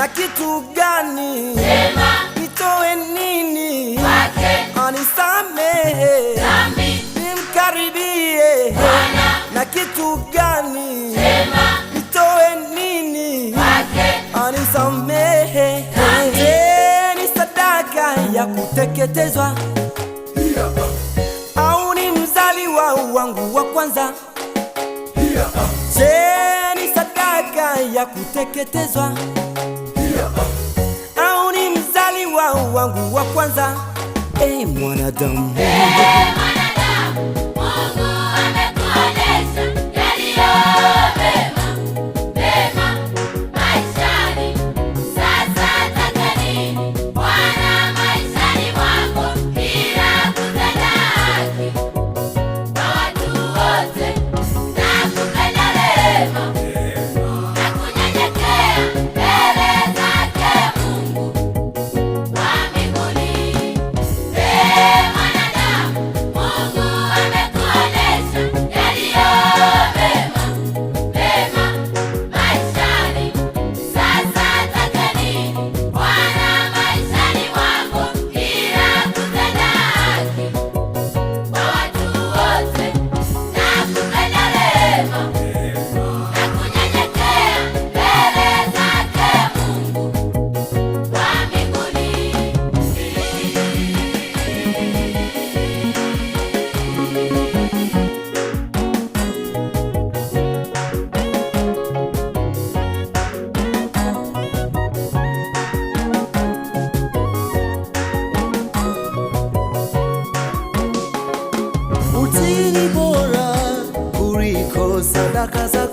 na kitu gani? Sema. Nitoe nini? Kwake. Anisamehe Dhambi. nimkaribie. Bwana. Na kitu gani? Sema. Nitoe nini? Kwake. Anisamehe. Ni sadaka ya kuteketezwa au ni mzaliwa wangu wa kwanza? Ni sadaka ya kuteketezwa au ni mzaliwa wangu wa kwanza? Mwanadamu, Mwanadamu, Mungu amekuonesha yaliyo mema, mema maishani. Sasa taka nini Bwana maishani mwako, ila kutenda haki kwa watu wote na kupenda rehema na kunyenyekea mbele zake Mungu wa mbinguni. Mwanadamu, Mungu amekuonesha yaliyo mema, mema maishani. Sasa taka nini Bwana maishani mwako, ila kutenda haki kwa watu wote na kupenda rehema na kunyenyekea mbele zake Mungu wa mbinguni. utii ni bora kuliko sadaka za